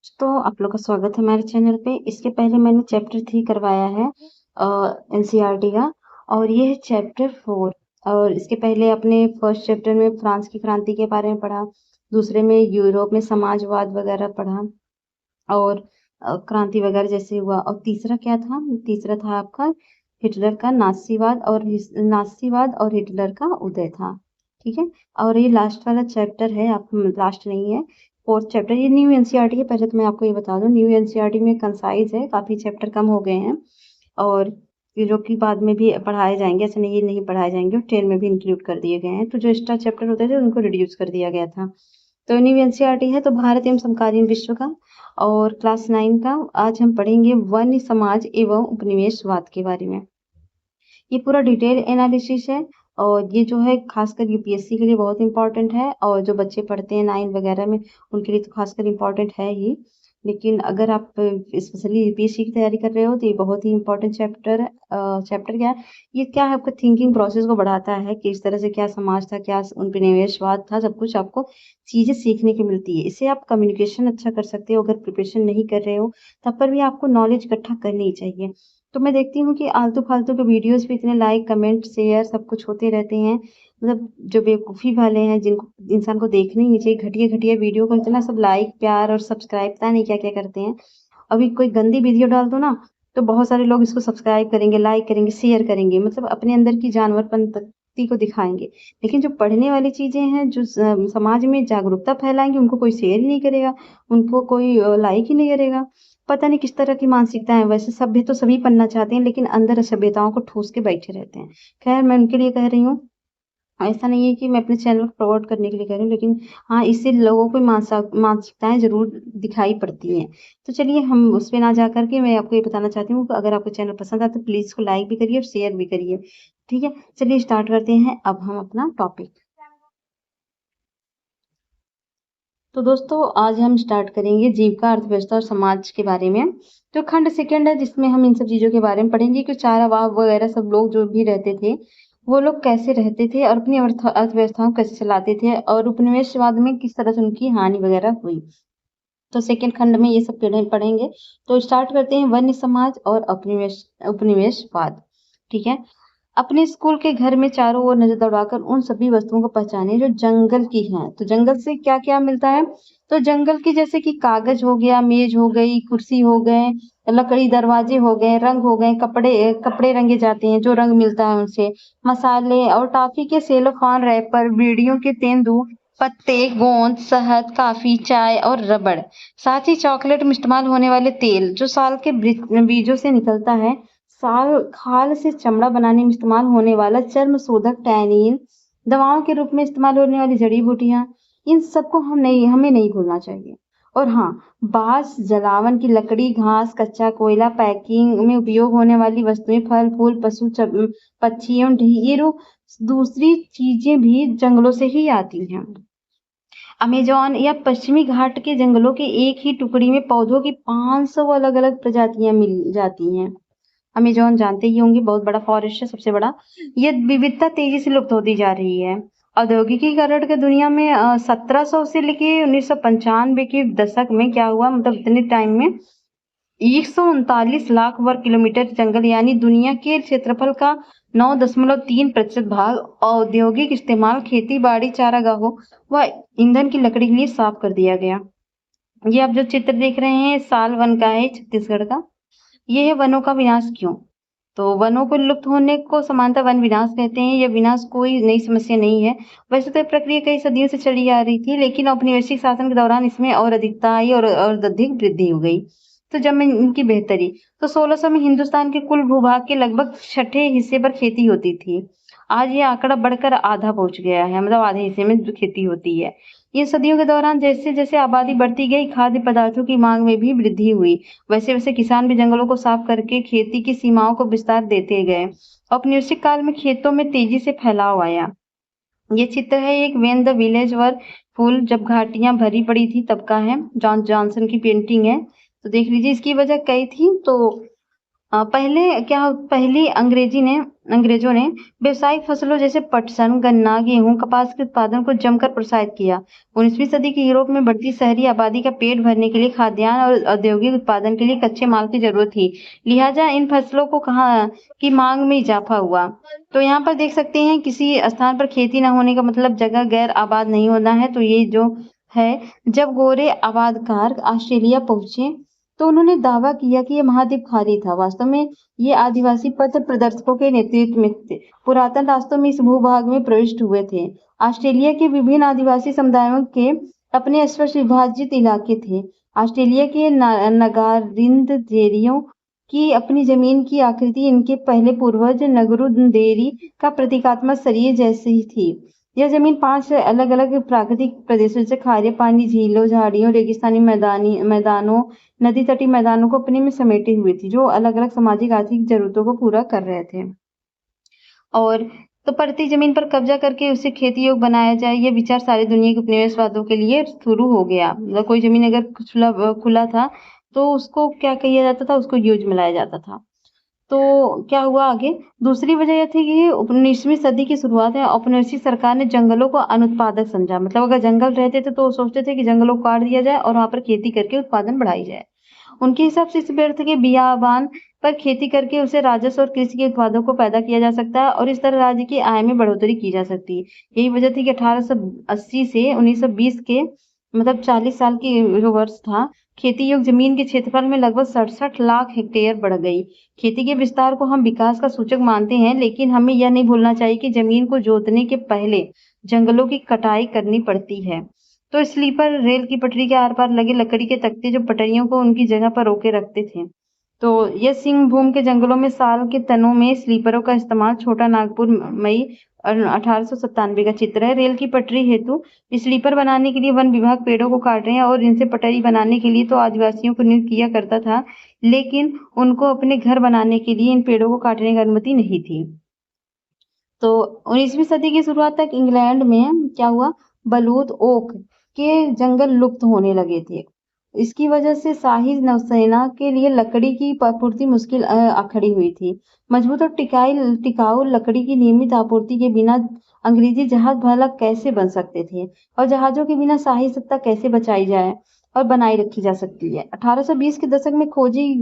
तो आप लोग का स्वागत है हमारे चैनल पे। इसके पहले मैंने चैप्टर 3 करवाया है एनसीईआरटी का, और ये है चैप्टर 4। और इसके पहले अपने फर्स्ट चैप्टर में फ्रांस की क्रांति के बारे में पढ़ा, दूसरे में यूरोप में समाजवाद वगैरह पढ़ा और क्रांति वगैरह जैसे हुआ, और तीसरा क्या था? तीसरा था आपका हिटलर का नासीवाद और हिटलर का उदय था। ठीक है, और ये लास्ट वाला चैप्टर है, आप लास्ट नहीं है, फोर्थ चैप्टर। ये न्यू एनसीईआरटी है। पहले तो मैं आपको ये बता दूं, न्यू एनसीईआरटी में कंसाइज है, काफी चैप्टर कम हो गए हैं और ये जो कि बाद में भी पढ़ाए जाएंगे, ऐसे नहीं ये नहीं पढ़ाए जाएंगे, और 10 में भी इंक्लूड कर दिए गए हैं। तो जो एक्स्ट्रा चैप्टर होते थे उनको रिड्यूस कर दिया गया था। तो न्यू एनसीईआरटी है तो भारत एवं समकालीन विश्व का, और क्लास 9 का। आज हम पढ़ेंगे वन्य समाज एवं उपनिवेशवाद के बारे में। ये पूरा डिटेल एनालिसिस है, और ये जो है खासकर यूपीएससी के लिए बहुत इंपॉर्टेंट है, और जो बच्चे पढ़ते हैं 9 वगैरह में उनके लिए तो खासकर इंपॉर्टेंट है ही। लेकिन अगर आप स्पेशली यूपीएससी की तैयारी कर रहे हो तो ये बहुत ही इंपॉर्टेंट चैप्टर है। चैप्टर क्या है? ये क्या है, आपका थिंकिंग प्रोसेस को बढ़ाता है कि इस तरह से क्या समाज था, क्या उपनिवेशवाद था, सब कुछ आपको चीजें सीखने की मिलती है। इससे आप कम्युनिकेशन अच्छा कर सकते हो। अगर प्रिपरेशन नहीं कर रहे हो तब पर भी आपको नॉलेज इकट्ठा करनी ही चाहिए। तो मैं देखती हूँ कि आलतू-फालतू के वीडियोज़ पे इतने लाइक, कमेंट, शेयर सब कुछ होते रहते हैं। मतलब जो बेवकूफ़ी वाले हैं, जिनको इंसान को देखना ही नहीं चाहिए, घटिया-घटिया वीडियो को इतना सब लाइक, प्यार और सब्सक्राइब पता नहीं क्या-क्या करते हैं। अभी कोई गंदी वीडियो डाल दो ना, तो बहुत सारे लोग इसको सब्सक्राइब करेंगे, लाइक करेंगे, शेयर करेंगे, मतलब अपने अंदर की जानवरपंती को दिखाएँगे। लेकिन जो पढ़ने वाली चीज़ें हैं, जो समाज में जागरूकता फैलाएँगी, उनको कोई शेयर ही नहीं करेगा, उनको कोई लाइक ही नहीं करेगा। पता नहीं किस तरह की मानसिकता है। वैसे सभ्य तो सभी बनना चाहते हैं, लेकिन अंदर असभ्यताओं को ठूस के बैठे रहते हैं। खैर, मैं उनके लिए कह रही हूँ, ऐसा नहीं है कि मैं अपने चैनल को प्रमोट करने के लिए कह रही हूँ, लेकिन हाँ, इससे लोगों को मानसिकताएँ ज़रूर दिखाई पड़ती हैं। तो चलिए हम उस पे ना जा कर के मैं आपको ये बताना चाहती हूँ कि अगर आपको चैनल पसंद आए तो प्लीज़ इसको लाइक भी करिए और शेयर भी करिए। ठीक है? चलिए स्टार्ट करते हैं अब हम अपना टॉपिक। तो दोस्तों आज हम स्टार्ट करेंगे जीविका, अर्थव्यवस्था और समाज के बारे में। तो खंड सेकंड है जिसमें हम इन सब चीज़ों के बारे में पढ़ेंगे कि चारागाह वगैरह सब लोग जो भी रहते थे, वो लोग कैसे रहते थे और अपनी अर्थव्यवस्थाओं को कैसे चलाते थे, और उपनिवेशवाद में किस तरह से उनकी हानि वगैरह हुई। तो सेकंड खंड में ये सब पढ़ेंगे। तो स्टार्ट करते हैं वन्य समाज और उपनिवेशवाद। ठीक है? अपने स्कूल के घर में चारों ओर नजर दौड़ाकर उन सभी वस्तुओं को पहचानें जो जंगल की हैं। तो जंगल से क्या-क्या मिलता है? तो जंगल की जैसे कि कागज हो गया, मेज हो गई, कुर्सी हो गए, लकड़ी दरवाजे हो गए, रंग हो गए, कपड़े रंगे जाते हैं जो रंग मिलता है उनसे, मसाले और टॉफी के सेलोफान रैपर, बीड़ियों के तेंदू, पत्ते, गोंद, शहद, कॉफी, चाय और रबड़। साथ ही चॉकलेट में इस्तेमाल होने वाले तेल जो साल के बीजों से निकलता है, खाल से चमड़ा बनाने में इस्तेमाल होने वाला चर्म शोधक टैनिन, दवाओं के रूप में इस्तेमाल होने वाली जड़ी बूटियां, इन सबको हमें नहीं भूलना चाहिए। और हाँ, बांस, जलावन की लकड़ी, घास, कच्चा कोयला, पैकिंग में उपयोग होने वाली वस्तुएं, फल फूल, पक्षी एवं ढेरों दूसरी चीजें भी जंगलों से ही आती हैं। अमेज़न या पश्चिमी घाट के जंगलों के एक ही टुकड़ी में पौधों की 500 अलग-अलग प्रजातियां मिल जाती हैं। अमेज़न जानते ही होंगे, बहुत बड़ा फॉरेस्ट है, सबसे बड़ा। ये विविधता तेजी से लुप्त होती जा रही है। औद्योगिकीकरण के दुनिया में 1700 से लेके 1995 के दशक में क्या हुआ, मतलब इतने टाइम में 139 लाख वर्ग किलोमीटर जंगल यानी दुनिया के क्षेत्रफल का 9.3% भाग औद्योगिक इस्तेमाल, खेती बाड़ी, चारागाहों व ईंधन की लकड़ी के लिए साफ कर दिया गया। ये आप जो चित्र देख रहे हैं साल वन का है, छत्तीसगढ़ का। ये है वनों का विनाश क्यों? तो वनों को लुप्त होने को सामान्यतः वन विनाश कहते हैं। यह विनाश कोई नई समस्या नहीं है। वैसे तो ये प्रक्रिया कई सदियों से चली आ रही थी, लेकिन औपनिवेशिक शासन के दौरान इसमें और अधिकता आई और अधिक वृद्धि हो गई। तो जब में इनकी बेहतरी, तो 1600 में हिंदुस्तान के कुल भूभाग के लगभग छठे हिस्से पर खेती होती थी। आज ये आंकड़ा बढ़कर आधा पहुंच गया है, मतलब आधे हिस्से में जो खेती होती है। इन सदियों के दौरान जैसे जैसे आबादी बढ़ती गई, खाद्य पदार्थों की मांग में भी वृद्धि हुई। वैसे वैसे किसान भी जंगलों को साफ करके खेती की सीमाओं को विस्तार देते गए। औपनिवेशिक काल में खेतों में तेजी से फैलाव आया। ये चित्र है एक when the village were full, जब घाटियां भरी पड़ी थी तब का है। जॉनसन की पेंटिंग है, तो देख लीजिए। इसकी वजह कई थी। तो पहली अंग्रेजों ने व्यावसायिक फसलों जैसे पटसन, गन्ना, गेहूं, कपास के उत्पादन को जमकर प्रोत्साहित किया। 19वीं सदी के यूरोप में बढ़ती शहरी आबादी का पेट भरने के लिए खाद्यान्न और औद्योगिक उत्पादन के लिए कच्चे माल की जरूरत थी। लिहाजा इन फसलों को की मांग में इजाफा हुआ। तो यहाँ पर देख सकते हैं किसी स्थान पर खेती न होने का मतलब जगह गैर आबाद नहीं होना है। तो ये जो है, जब गोरे आबादकार ऑस्ट्रेलिया पहुंचे तो उन्होंने दावा किया कि यह महाद्वीप खाली था। वास्तव में ये आदिवासी पथ प्रदर्शकों के नेतृत्व में पुरातन रास्तों में इस भूभाग में प्रविष्ट हुए थे। ऑस्ट्रेलिया के विभिन्न आदिवासी समुदायों के अपने स्पष्ट विभाजित इलाके थे। ऑस्ट्रेलिया के नगारिंदेरियों की अपनी जमीन की आकृति इनके पहले पूर्वज नगरुदेरी का प्रतीकात्मक शरीर जैसी ही थी। यह जमीन 5 अलग-अलग प्राकृतिक प्रदेशों से खारे पानी, झीलों, झाड़ियों, रेगिस्तानी मैदानों, नदी तटीय मैदानों को अपने में समेटे हुए थी, जो अलग-अलग सामाजिक आर्थिक जरूरतों को पूरा कर रहे थे। और तो पड़ती जमीन पर कब्जा करके उसे खेती योग्य बनाया जाए, यह विचार सारी दुनिया के उपनिवेशवादियों के लिए शुरू हो गया। मतलब कोई जमीन अगर खुला था तो उसको क्या किया जाता था, उसको यूज में लाया जाता था। तो क्या हुआ आगे? दूसरी वजह यह थी कि 19वीं सदी की शुरुआत में औपनिवेशिक सरकार ने जंगलों को अनुत्पादक समझा। मतलब अगर जंगल रहते थे तो वो सोचते थे कि जंगलों को काट दिया जाए और वहां पर खेती करके उत्पादन बढ़ाई जाए। उनके हिसाब से इस व्यर्थ के बियाबान पर खेती करके उसे राजस्व और कृषि के उत्पादों को पैदा किया जा सकता है और इस तरह राज्य की आय में बढ़ोतरी की जा सकती है। यही वजह थी कि 1880 से 1920 के मतलब 40 साल की जो वर्ष था, खेती योग्य जमीन के क्षेत्रफल में लगभग 67 लाख हेक्टेयर बढ़ गई। खेती के विस्तार को हम विकास का सूचक मानते हैं, लेकिन हमें यह नहीं भूलना चाहिए कि जमीन को जोतने के पहले जंगलों की कटाई करनी पड़ती है। तो स्लीपर रेल की पटरी के आर पार लगे लकड़ी के तख्ते जो पटरियों को उनकी जगह पर रोके रखते थे। तो यह सिंहभूम के जंगलों में साल के तनों में स्लीपरों का इस्तेमाल। छोटा नागपुर मई 1897 का चित्र है। रेल की पटरी हेतु स्लीपर बनाने के लिए वन विभाग पेड़ों को काट रहे हैं और इनसे पटरी बनाने के लिए तो आदिवासियों को नियुक्त किया करता था, लेकिन उनको अपने घर बनाने के लिए इन पेड़ों को काटने की अनुमति नहीं थी। तो 19वीं सदी की शुरुआत तक इंग्लैंड में क्या हुआ, बलूत ओक के जंगल लुप्त होने लगे थे। इसकी वजह से शाही नौसेना के लिए लकड़ी की आपूर्ति मुश्किल खड़ी हुई थी। मजबूत और टिकाऊ लकड़ी की नियमित आपूर्ति के बिना अंग्रेजी जहाज भला कैसे बन सकते थे और जहाजों के बिना शाही सत्ता कैसे बचाई जाए और बनाए रखी जा सकती है। 1820 के दशक में खोजी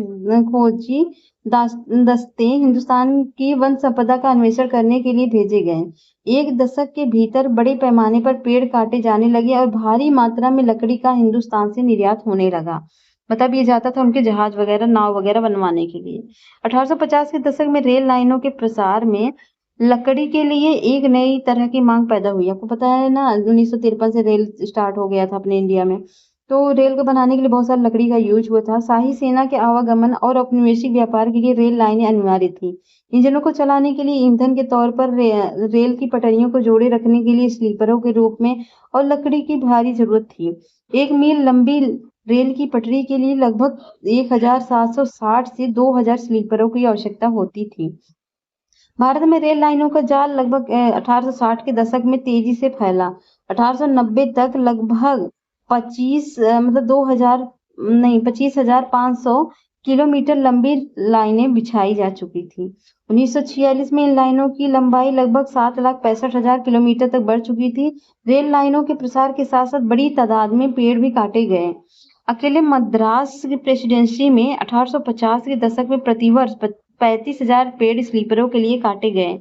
दस्ते हिंदुस्तान की वन संपदा का अन्वेषण करने के लिए भेजे गए। एक दशक के भीतर बड़े पैमाने पर पेड़ काटे जाने लगे और भारी मात्रा में लकड़ी का हिंदुस्तान से निर्यात होने लगा। मतलब ये जाता था उनके जहाज वगैरह, नाव वगैरह बनवाने के लिए। 1850 के दशक में रेल लाइनों के प्रसार में लकड़ी के लिए एक नई तरह की मांग पैदा हुई। आपको पता है ना, 1953 से रेल स्टार्ट हो गया था अपने इंडिया में। तो रेल को बनाने के लिए बहुत सारी लकड़ी का यूज हुआ था। शाही सेना के आवागमन और औपनिवेशिक व्यापार के लिए रेल लाइनें अनिवार्य थी। इंजनों को चलाने के लिए ईंधन के तौर पर रेल की पटरियों को जोड़े रखने के लिए स्लीपरों के रूप में और लकड़ी की भारी जरूरत थी। 1 मील लंबी रेल की पटरी के लिए लगभग 1760 से 2000 स्लीपरों की आवश्यकता होती थी। भारत में रेल लाइनों का जाल लगभग 1860 के दशक में तेजी से फैला। 1890 तक लगभग 25,500 किलोमीटर लंबी लाइनें बिछाई जा चुकी थी। 1946 में इन लाइनों की लंबाई लगभग 7,65,000 किलोमीटर तक बढ़ चुकी थी। रेल लाइनों के प्रसार के साथ साथ बड़ी तादाद में पेड़ भी काटे गए। अकेले मद्रास प्रेसिडेंसी में 1850 के दशक में प्रतिवर्ष 35,000 पेड़ स्लीपरों के लिए काटे गए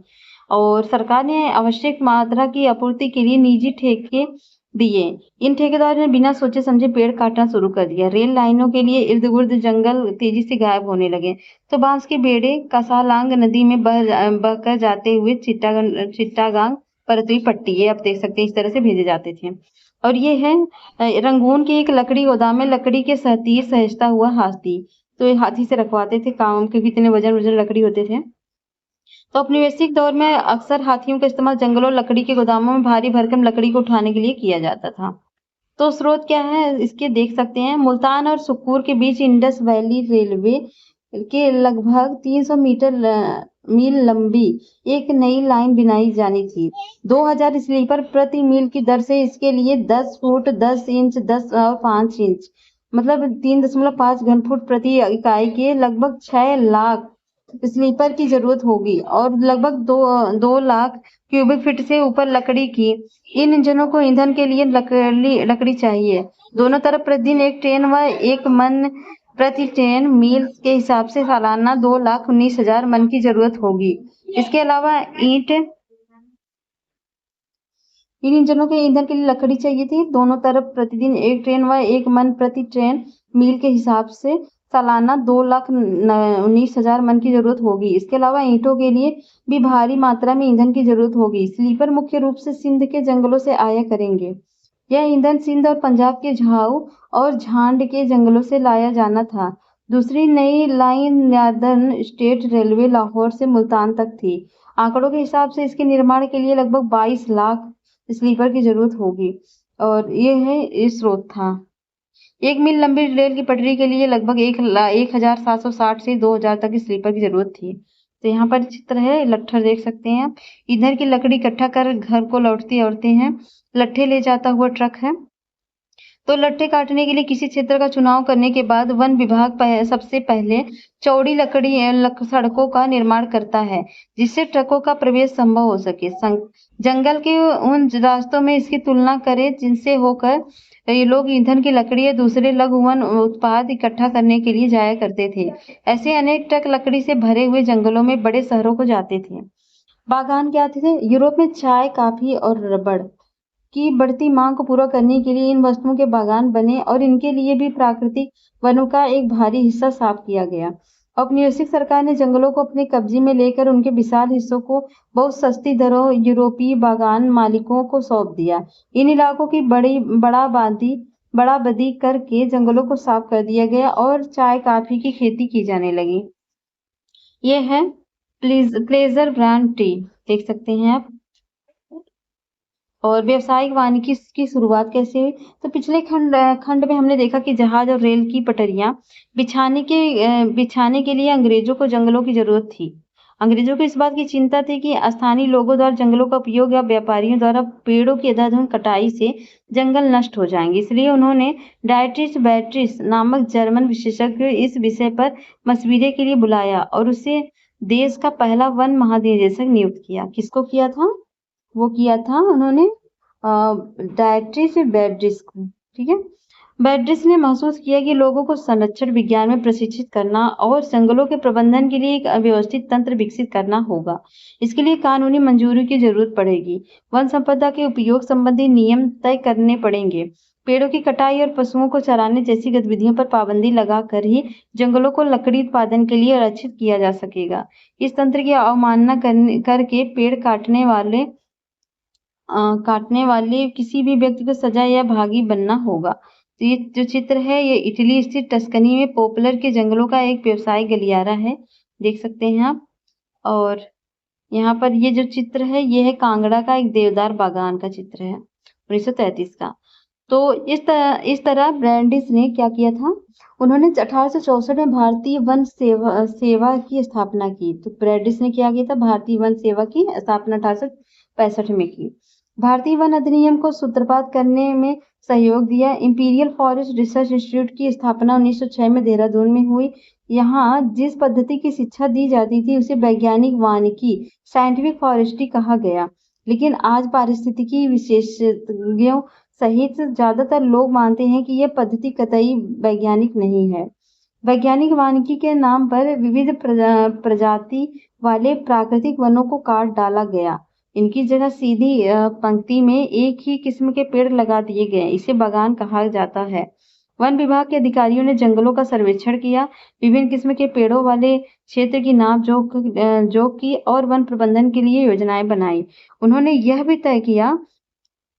और सरकार ने आवश्यक मात्रा की आपूर्ति के लिए निजी ठेके दिए। इन ठेकेदारों ने बिना सोचे समझे पेड़ काटना शुरू कर दिया। रेल लाइनों के लिए इर्द गिर्द जंगल तेजी से गायब होने लगे। तो बांस के बेड़े कसालांग नदी में बहकर जाते हुए चिट्टागांग परतवी पट्टी, ये आप देख सकते हैं, इस तरह से भेजे जाते थे। और ये है रंगून के एक लकड़ी गोदाम में लकड़ी के तीर सहेजता हुआ हाथी। तो ये हाथी से रखवाते थे काम, क्योंकि इतने वजन लकड़ी होते थे। तो औपनिवेशिक दौर में अक्सर हाथियों का इस्तेमाल जंगलों और लकड़ी के गोदामों में भारी भरकम लकड़ी को उठाने के लिए किया जाता था। तो स्रोत क्या है इसके देख सकते हैं। मुल्तान और सुकूर के बीच इंडस वैली रेलवे के लगभग 300 मील लंबी एक नई लाइन बनाई जानी थी। 2000 स्लीपर प्रति मील की दर से। इसके लिए 10 फुट 10 इंच 10 और 5 इंच मतलब 3.5 घन फुट प्रति इकाई के लगभग 6 लाख स्लीपर की जरूरत होगी और लगभग 2 लाख क्यूबिक फीट से ऊपर लकड़ी की। इन इंजनों को ईंधन के लिए लकड़ी चाहिए। दोनों तरफ प्रतिदिन एक ट्रेन व 1 मन प्रति ट्रेन मील के हिसाब से सालाना 2,19,000 मन की जरूरत होगी। इसके अलावा इन इंजनों के ईंधन के लिए लकड़ी चाहिए थी। दोनों तरफ प्रतिदिन एक ट्रेन व 1 मन प्रति ट्रेन मील के हिसाब से सालाना 2,19,000 मन की जरूरत होगी। इसके अलावा ईंटों के लिए भी भारी मात्रा में ईंधन की जरूरत होगी। स्लीपर मुख्य रूप से सिंध के जंगलों से आया करेंगे। यह ईंधन सिंध और पंजाब के झाऊ और झांड के जंगलों से लाया जाना था। दूसरी नई line northern state railway Lahore से मुल्तान तक थी। आंकड़ों के हिसाब से इसके निर्माण के लिए लगभग 22 लाख स्लीपर की जरूरत होगी और ये है इस स्रोत था। 1 मील लंबी रेल की पटरी के लिए लगभग 1,760 से 2,000 तक की स्लीपर की जरूरत थी। तो यहाँ पर चित्र है, लट्ठर देख सकते हैं आप। ईंधन की लकड़ी इकट्ठा कर घर को लौटती औरतें हैं। लट्ठे ले जाता हुआ ट्रक है। तो लट्ठे काटने के लिए किसी क्षेत्र का चुनाव करने के बाद वन विभाग सबसे पहले चौड़ी सड़कों का निर्माण करता है जिससे ट्रकों का प्रवेश संभव हो सके। जंगल के उन रास्तों में इसकी तुलना करें जिनसे होकर ये लोग ईंधन की लकड़ी या दूसरे लघु वन उत्पाद इकट्ठा करने के लिए जाया करते थे। ऐसे अनेक ट्रक लकड़ी से भरे हुए जंगलों में बड़े शहरों को जाते थे। बागान क्या थे? यूरोप में चाय, कॉफी और रबड़ की बढ़ती मांग को पूरा करने के लिए इन वस्तुओं के बागान बने और इनके लिए भी प्राकृतिक वनों का एक भारी हिस्सा साफ किया गया। औपनिवेशिक सरकार ने जंगलों को अपने कब्जे में लेकर उनके विशाल हिस्सों को बहुत सस्ती दरों यूरोपीय बागान मालिकों को सौंप दिया। इन इलाकों की बड़ाबदी करके जंगलों को साफ कर दिया गया और चाय कॉफी की खेती की जाने लगी। ये है प्लेजर ब्रांड टी, देख सकते हैं आप। और व्यावसायिक वानिकी की शुरुआत कैसे हुई? तो पिछले खंड में हमने देखा कि जहाज और रेल की पटरियां बिछाने के लिए अंग्रेजों को जंगलों की जरूरत थी। अंग्रेजों को इस बात की चिंता थी कि स्थानीय लोगों द्वारा जंगलों का उपयोग या व्यापारियों द्वारा पेड़ों की अंधाधुंध कटाई से जंगल नष्ट हो जाएंगे। इसलिए उन्होंने डायट्रिच बैट्रिस नामक जर्मन विशेषज्ञ इस विषय पर मशविरे के लिए बुलाया और उसे देश का पहला वन महानिदेशक नियुक्त किया। किसको किया था? वो किया था उन्होंने डायट्रिस बैड्रिस को। ठीक है। बैड्रिस ने महसूस किया कि लोगों को संरक्षण विज्ञान में प्रशिक्षित करना और जंगलों के प्रबंधन के लिए एक व्यवस्थित तंत्र विकसित करना होगा। इसके लिए कानूनी मंजूरी की जरूरत पड़ेगी। वन संपदा के उपयोग संबंधी नियम तय करने पड़ेंगे। पेड़ों की कटाई और पशुओं को चराने जैसी गतिविधियों पर पाबंदी लगाकर ही जंगलों को लकड़ी उत्पादन के लिए आरक्षित किया जा सकेगा। इस तंत्र की अवमानना करके पेड़ काटने वाले किसी भी व्यक्ति को सजा या भागी बनना होगा। तो ये जो चित्र है ये इटली स्थित टस्कनी में पॉपुलर के जंगलों का एक व्यवसायिक गलियारा है, देख सकते हैं आप। और यहाँ पर ये जो चित्र है ये है कांगड़ा का एक देवदार बागान का चित्र है 1933 का। तो इस तरह ब्रैंडिस ने क्या किया था? उन्होंने 1864 में भारतीय वन सेवा की स्थापना की। तो ब्रैंडिस ने क्या किया था? भारतीय वन सेवा की स्थापना 1865 में की। भारतीय वन अधिनियम को सूत्रपात करने में सहयोग दिया। इंपीरियल फॉरेस्ट रिसर्च इंस्टीट्यूट की स्थापना 1906 में देहरादून में हुई। यहाँ जिस पद्धति की शिक्षा दी जाती थी उसे वैज्ञानिक वानिकी साइंटिफिक फॉरेस्ट्री कहा गया। लेकिन आज पारिस्थितिकी विशेषज्ञों सहित ज्यादातर लोग मानते हैं कि यह पद्धति कतई वैज्ञानिक नहीं है। वैज्ञानिक वानिकी के नाम पर विविध प्रजाति वाले प्राकृतिक वनों को काट डाला गया। इनकी जगह सीधी पंक्ति में एक ही किस्म के पेड़ लगा दिए गए। इसे बागान कहा जाता है। वन विभाग के अधिकारियों ने जंगलों का सर्वेक्षण किया, विभिन्न किस्म के पेड़ों वाले क्षेत्र की नाप जोख की और वन प्रबंधन के लिए योजनाएं बनाई। उन्होंने यह भी तय किया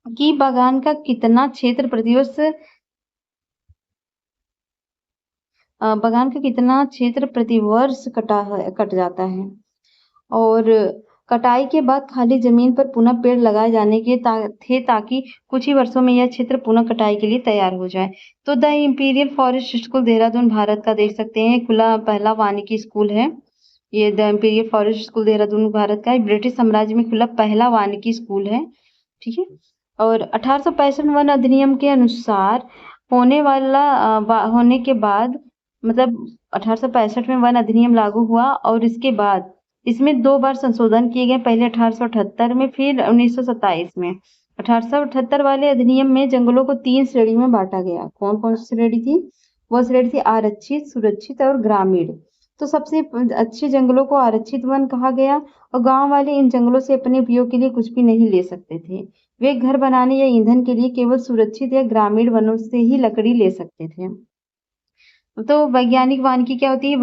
कि बागान का कितना क्षेत्र प्रतिवर्ष कट जाता है और कटाई के बाद खाली जमीन पर पुनः पेड़ लगाए जाने के थे ताकि कुछ ही वर्षों में यह क्षेत्र पुनः कटाई के लिए तैयार हो जाए। तो the imperial forest school Dehradun Bharat का देख सकते हैं खुला पहला वानिकी स्कूल है। ये the imperial forest school Dehradun Bharat का ब्रिटिश साम्राज्य में खुला पहला वानिकी स्कूल है। ठीक है। और 1865 वन अधिनियम के अनुसार होने के बाद मतलब 1865 में वन अधिनियम लागू हुआ और इसके बाद इसमें 2 बार संशोधन किए गए, पहले 1878 में, फिर 1927 में। 1878 वाले अधिनियम में जंगलों को 3 श्रेणी में बांटा गया। कौन-कौन सी श्रेणी थी? वो श्रेणी थी आरक्षित, सुरक्षित और ग्रामीण। तो सबसे अच्छे जंगलों को आरक्षित वन कहा गया और गाँव वाले इन जंगलों से अपने उपयोग के लिए कुछ भी नहीं ले सकते थे। वे घर बनाने या ईंधन के लिए केवल सुरक्षित या ग्रामीण वनों से ही लकड़ी ले सकते थे। तो वैज्ञानिक वानिकी क्या होती है?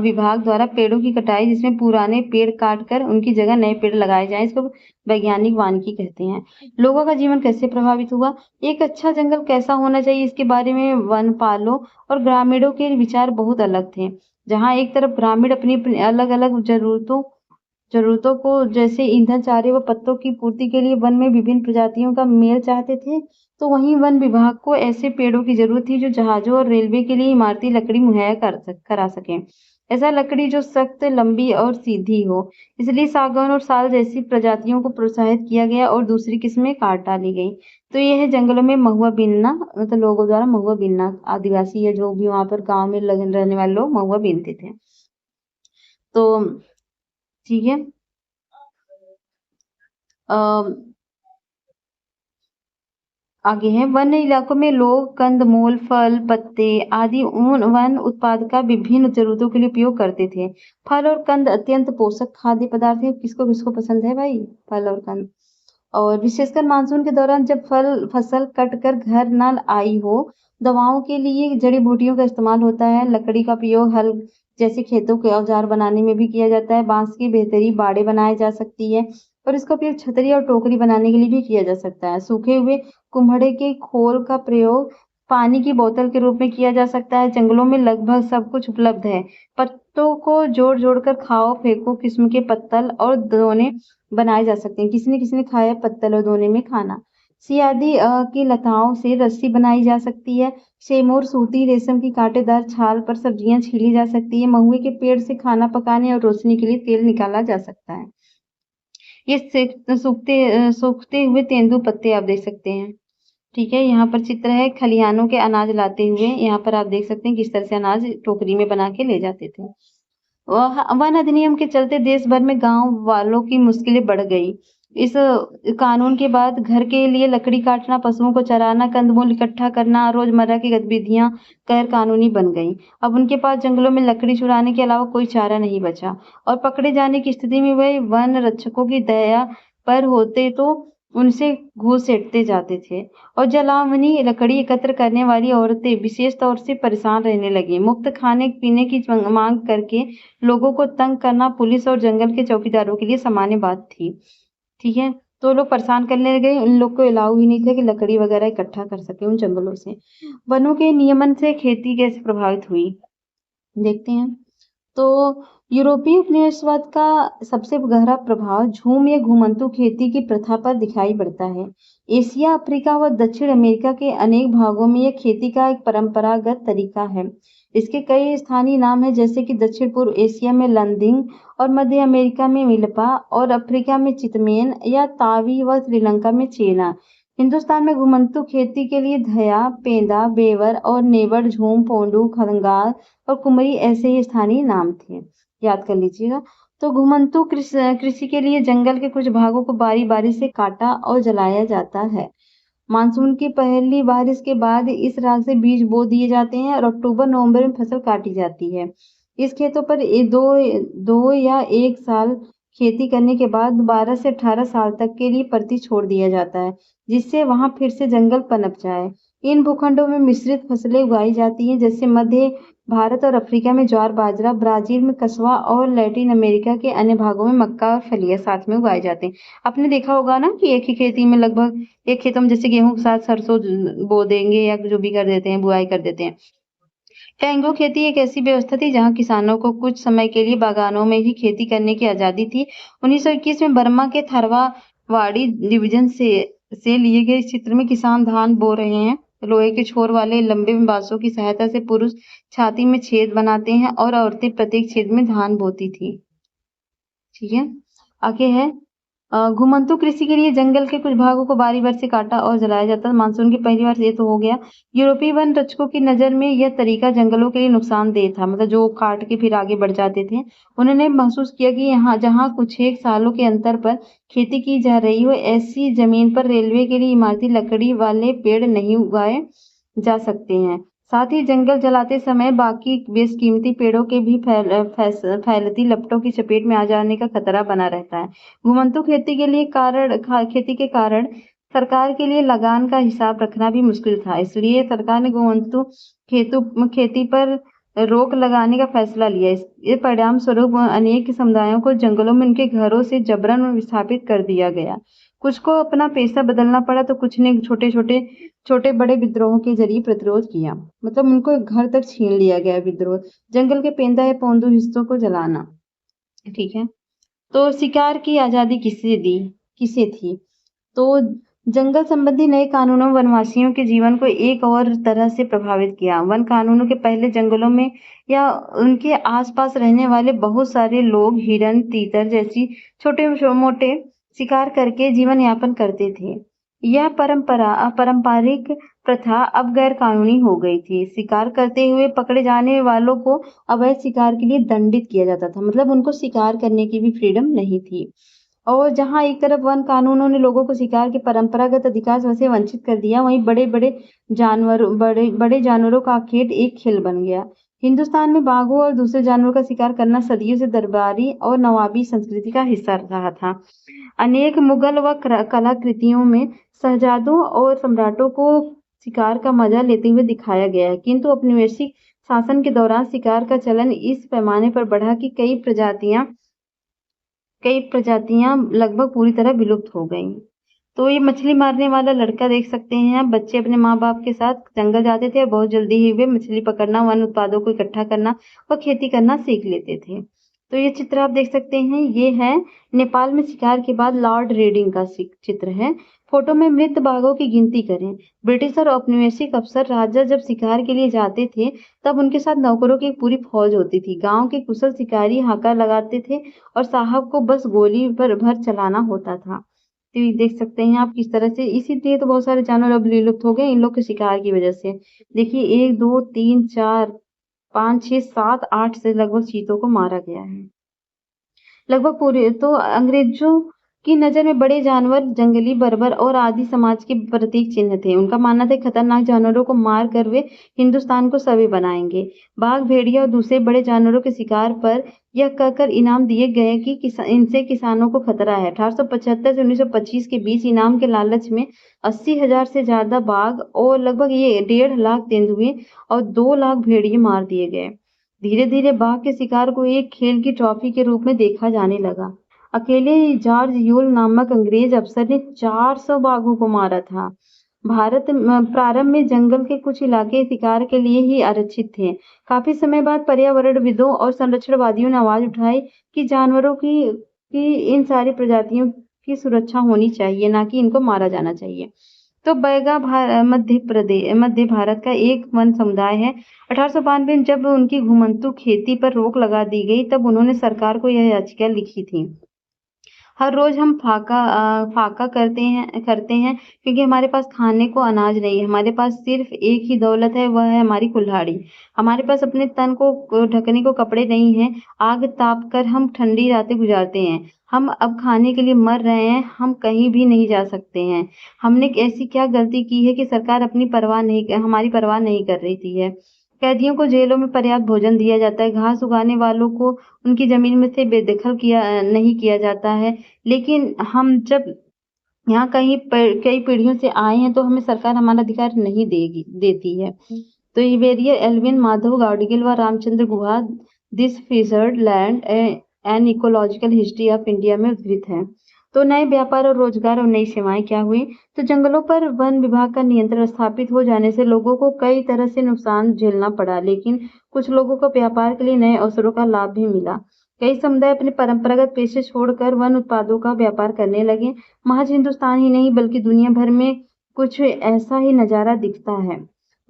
विभाग द्वारा पेड़ों की कटाई, जिसमें पुराने पेड़ काट कर उनकी जगह नए पेड़ लगाए जाएं, इसको वैज्ञानिक वानिकी कहते हैं। लोगों का जीवन कैसे प्रभावित हुआ? एक अच्छा जंगल कैसा होना चाहिए, इसके बारे में वनपालों और ग्रामीणों के विचार बहुत अलग थे। जहाँ एक तरफ ग्रामीण अपनी अपनी अलग अलग जरूरतों को, जैसे ईंधन, चारे व पत्तों की पूर्ति के लिए वन में विभिन्न प्रजातियों का मेल चाहते थे, तो वहीं वन विभाग को ऐसे पेड़ों की जरूरत थी जो जहाजों और रेलवे के लिए इमारती लकड़ी मुहैया करा सके। ऐसा लकड़ी जो सख्त, लंबी और सीधी हो। इसलिए सागौन और साल जैसी प्रजातियों को प्रोत्साहित किया गया और दूसरी किस्में काट डाली गई। तो यह है जंगलों में महुआ बीनना, मतलब लोगों द्वारा महुआ बीनना। आदिवासी या जो भी वहां पर गांव में रहने वाले लोग महुआ बीनते थे। तो ठीक है। अ, आगे है, वन इलाकों में लोग कंदमूल, फल, पत्ते आदि उन वन उत्पाद का विभिन्न जरूरतों के लिए उपयोग करते थे। फल और कंद अत्यंत पोषक खाद्य पदार्थ है। किसको किसको पसंद है भाई फल और कंद? और विशेषकर मानसून के दौरान जब फसल कट कर घर न आई हो, दवाओं के लिए जड़ी बूटियों का इस्तेमाल होता है। लकड़ी का उपयोग हल जैसे खेतों के औजार बनाने में भी किया जाता है। बांस की बेहतरी बाड़े बनाए जा सकती है और इसका उपयोग छतरी और टोकरी बनाने के लिए भी किया जा सकता है। सूखे हुए कुम्हड़े के खोल का प्रयोग पानी की बोतल के रूप में किया जा सकता है। जंगलों में लगभग सब कुछ उपलब्ध है। पत्तों को जोड़ जोड़ कर खाओ फेंको किस्म के पत्तल और दोने बनाए जा सकते हैं। किसी ने खाया पत्तल और दोने में खाना। सियादी की लताओं से रस्सी बनाई जा सकती है। सेमोर सूती रेशम की कांटेदार छाल पर सब्जियां छीली जा सकती है। महुए के पेड़ से खाना पकाने और रोशनी के लिए तेल निकाला जा सकता है। ये सूखते हुए तेंदू पत्ते आप देख सकते हैं। ठीक है, यहाँ पर चित्र है खलिहानों के अनाज लाते हुए। यहाँ पर आप देख सकते हैं किस तरह से अनाज टोकरी में बना के ले जाते थे। वन अधिनियम के चलते देश भर में गांव वालों की मुश्किलें बढ़ गई। इस कानून के बाद घर के लिए लकड़ी काटना, पशुओं को चराना, कंदमूल इकट्ठा करना, रोजमर्रा की गतिविधियां गैर कानूनी बन गईं। अब उनके पास जंगलों में लकड़ी चुराने के अलावा कोई चारा नहीं बचा और पकड़े जाने की स्थिति में वे वन रक्षकों की दया पर होते तो उनसे घूस सेटते जाते थे। और जलावनी लकड़ी एकत्र करने वाली औरतें विशेष तौर से परेशान रहने लगी। मुफ्त खाने पीने की मांग करके लोगों को तंग करना पुलिस और जंगल के चौकीदारों के लिए सामान्य बात थी। ठीक है, तो लोग परेशान करने लगे। उन लोग को अलाउ ही नहीं था कि लकड़ी वगैरह इकट्ठा कर सके उन जंगलों से। वनों के नियमन से खेती कैसे प्रभावित हुई, देखते हैं। तो यूरोपीय उपनिवेशवाद का सबसे गहरा प्रभाव झूम या घुमंतू खेती की प्रथा पर दिखाई पड़ता है। एशिया, अफ्रीका व दक्षिण अमेरिका के अनेक भागों में यह खेती का एक परंपरागत तरीका है। इसके कई स्थानीय नाम हैं, जैसे कि दक्षिण पूर्व एशिया में लंदिंग और मध्य अमेरिका में मिल्पा और अफ्रीका में चितमेन या तावी व श्रीलंका में चेना। हिंदुस्तान में घुमंतू खेती के लिए धया, पेंदा, बेवर और नेवड़, झूम, पोंडू, खंगाल और कुमरी ऐसे ही स्थानीय नाम थे। याद कर लीजिएगा। तो घुमंतू कृषि के लिए जंगल के कुछ भागों को बारी बारी से काटा और जलाया जाता है। मानसून की पहली बारिश के बाद इस राग से बीज बो दिए जाते हैं और अक्टूबर नवंबर में फसल काटी जाती है। इस खेतों पर दो या एक साल खेती करने के बाद 12 से 18 साल तक के लिए परती छोड़ दिया जाता है, जिससे वहां फिर से जंगल पनप जाए। इन भूखंडों में मिश्रित फसलें उगाई जाती हैं, जैसे मध्य भारत और अफ्रीका में ज्वार बाजरा, ब्राजील में कस्वा और लैटिन अमेरिका के अन्य भागों में मक्का और फलियां साथ में उगाए जाते हैं। आपने देखा होगा ना कि एक ही खेती में लगभग एक खेतों में जैसे गेहूं के साथ सरसों बो देंगे या जो भी कर देते हैं, बुआई कर देते हैं। टैंगो खेती एक ऐसी व्यवस्था थी जहां किसानों को कुछ समय के लिए बागानों में ही खेती करने की आजादी थी। 1921 में बर्मा के थारवावाड़ी डिवीजन से लिए गए इस चित्र में किसान धान बो रहे हैं। लोहे के छोर वाले लंबे बांसों की सहायता से पुरुष छाती में छेद बनाते हैं और औरतें प्रत्येक छेद में धान बोती थी। ठीक है, आगे है घुमंतू कृषि के लिए जंगल के कुछ भागों को बारी बारी से काटा और जलाया जाता। मानसून की पहली बार ये तो हो गया। यूरोपीय वन रक्षकों की नजर में यह तरीका जंगलों के लिए नुकसानदेह था, मतलब जो काट के फिर आगे बढ़ जाते थे। उन्होंने महसूस किया कि यहाँ जहाँ कुछ एक सालों के अंतर पर खेती की जा रही हो, ऐसी जमीन पर रेलवे के लिए इमारती लकड़ी वाले पेड़ नहीं उगाए जा सकते हैं। साथ ही जंगल जलाते समय बाकी बेशकीमती पेड़ों के भी फैलती लपटों की चपेट में आ जाने का खतरा बना रहता है। घुमंतू खेती के कारण सरकार के लिए लगान का हिसाब रखना भी मुश्किल था। इसलिए सरकार ने घुमंतू खेती पर रोक लगाने का फैसला लिया। इसके परिणाम स्वरूप अनेक समुदायों को जंगलों में उनके घरों से जबरन विस्थापित कर दिया गया। कुछ को अपना पेशा बदलना पड़ा, तो कुछ ने छोटे बड़े विद्रोहों के जरिए प्रतिरोध किया। मतलब उनको घर तक छीन लिया गया विद्रोह। जंगल के पेंदा या पौंदू हिस्सों को जलाना। ठीक है। तो शिकार की आजादी किसे थी? तो जंगल संबंधी नए कानूनों वनवासियों के जीवन को एक और तरह से प्रभावित किया। वन कानूनों के पहले जंगलों में या उनके आसपास रहने वाले बहुत सारे लोग हिरन, तीतर जैसी छोटे मोटे शिकार करके जीवन यापन करते थे। यह पारंपरिक प्रथा अब गैर कानूनी हो गई थी। शिकार करते हुए पकड़े जाने वालों को अवैध शिकार के लिए दंडित किया जाता था। मतलब उनको शिकार करने की भी फ्रीडम नहीं थी। और जहाँ एक तरफ वन कानूनों ने लोगों को शिकार के परंपरागत अधिकार से वंचित कर दिया, वहीं बड़े जानवरों का खेत एक खेल बन गया। हिंदुस्तान में बाघों और दूसरे जानवरों का शिकार करना सदियों से दरबारी और नवाबी संस्कृति का हिस्सा रहा था। अनेक मुगल व कलाकृतियों में शहजादों और सम्राटों को शिकार का मजा लेते हुए दिखाया गया है, किंतु औपनिवेशिक शासन के दौरान शिकार का चलन इस पैमाने पर बढ़ा कि कई प्रजातियां लगभग पूरी तरह विलुप्त हो गईं। तो ये मछली मारने वाला लड़का देख सकते हैं आप। बच्चे अपने माँ बाप के साथ जंगल जाते थे और बहुत जल्दी ही वे मछली पकड़ना, वन उत्पादों को इकट्ठा करना और खेती करना सीख लेते थे। तो ये चित्र आप देख सकते हैं, ये है नेपाल में शिकार के बाद लॉर्ड रेडिंग का चित्र है। फोटो में मृत बाघों की गिनती करें। ब्रिटिश और औपनिवेशिक अफसर राजा जब शिकार के लिए जाते थे, तब उनके साथ नौकरों की एक पूरी फौज होती थी। गांव के कुशल शिकारी हाका लगाते थे और साहब को बस गोली भर चलाना होता था। तो ये देख सकते हैं आप किस तरह से, इसीलिए तो बहुत सारे जानवर अब विलुप्त हो गए इन लोग के शिकार की वजह से। देखिए 1 2 3 4 5 6 7 8 से लगभग चीतों को मारा गया है। लगभग पूरे तो अंग्रेजों की नजर में बड़े जानवर जंगली बर्बर और आदि समाज के प्रतीक चिन्ह थे। उनका मानना था खतरनाक जानवरों को मार कर वे हिंदुस्तान को सभ्य बनाएंगे। बाघ, भेड़िया और दूसरे बड़े जानवरों के शिकार पर यह कहकर इनाम दिए गए कि इनसे किसानों को खतरा है। 1875 से 1925 के बीच इनाम के लालच में 80,000 से ज्यादा बाघ और लगभग ये 1.5 लाख तेंदुए और 2 लाख भेड़िए मार दिए गए। धीरे धीरे बाघ के शिकार को एक खेल की ट्रॉफी के रूप में देखा जाने लगा। अकेले जॉर्ज यूल नामक अंग्रेज अफसर ने 400 बाघों को मारा था। प्रारंभ में जंगल के कुछ इलाके शिकार के लिए ही आरक्षित थे। काफी समय बाद पर्यावरणविदों और संरक्षणवादियों ने आवाज उठाई कि जानवरों की इन सारी प्रजातियों की सुरक्षा होनी चाहिए, ना कि इनको मारा जाना चाहिए। तो बैगा मध्य भारत का एक वन समुदाय है। 1892 में जब उनकी घुमंतू खेती पर रोक लगा दी गई, तब उन्होंने सरकार को यह याचिका लिखी थी। हर रोज हम फाका करते हैं क्योंकि हमारे पास खाने को अनाज नहीं है। हमारे पास सिर्फ एक ही दौलत है, वह है हमारी कुल्हाड़ी। हमारे पास अपने तन को ढकने को कपड़े नहीं हैं। आग ताप कर हम ठंडी रातें गुजारते हैं। हम अब खाने के लिए मर रहे हैं। हम कहीं भी नहीं जा सकते हैं। हमने ऐसी क्या गलती की है कि सरकार हमारी परवाह नहीं कर रही थी है। कैदियों को जेलों में पर्याप्त भोजन दिया जाता है। घास उगाने वालों को उनकी जमीन में से बेदखल नहीं किया जाता है। लेकिन हम जब यहाँ कई पीढ़ियों से आए हैं, तो हमें सरकार हमारा अधिकार नहीं देती है। तो इबेरियर एल्विन, माधव गाडगिल व Ramachandra Guha this fissured land an ecological history of India में उद्धृत है। तो नए व्यापार और रोजगार और नई सेवाएं क्या हुई? तो जंगलों पर वन विभाग का नियंत्रण स्थापित हो जाने से लोगों को कई तरह से नुकसान झेलना पड़ा, लेकिन कुछ लोगों को व्यापार के लिए नए अवसरों का लाभ भी मिला। कई समुदाय अपने परंपरागत पेशे छोड़कर वन उत्पादों का व्यापार करने लगे। महज हिंदुस्तान ही नहीं बल्कि दुनिया भर में कुछ ऐसा ही नजारा दिखता है।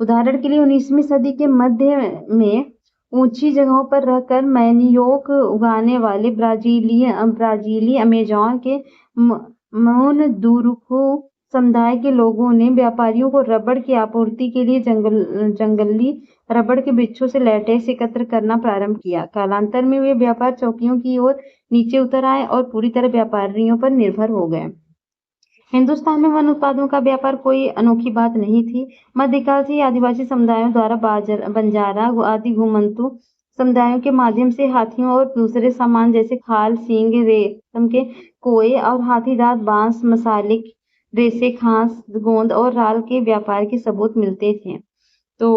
उदाहरण के लिए 19वीं सदी के मध्य में ऊंची जगहों पर रहकर मैनियोक उगाने वाले ब्राजीली अमेज़न के मोनदूरुकु समुदाय के लोगों ने व्यापारियों को रबड़ की आपूर्ति के लिए जंगली रबड़ के वृक्षों से लेटेक्स एकत्र करना प्रारंभ किया। कालांतर में वे व्यापार चौकियों की ओर नीचे उतर आए और पूरी तरह व्यापारियों पर निर्भर हो गए। हिंदुस्तान में वन उत्पादों का व्यापार कोई अनोखी बात नहीं थी। मध्यकाल से ही आदिवासी समुदायों द्वारा बंजारा आदि घुमंतू समुदायों के माध्यम से हाथियों और दूसरे सामान जैसे खाल, सींग, रेशम के कोए और हाथी दांत, बांस, मसाले, रेशे, घास, गोंद और राल के व्यापार के सबूत मिलते थे। तो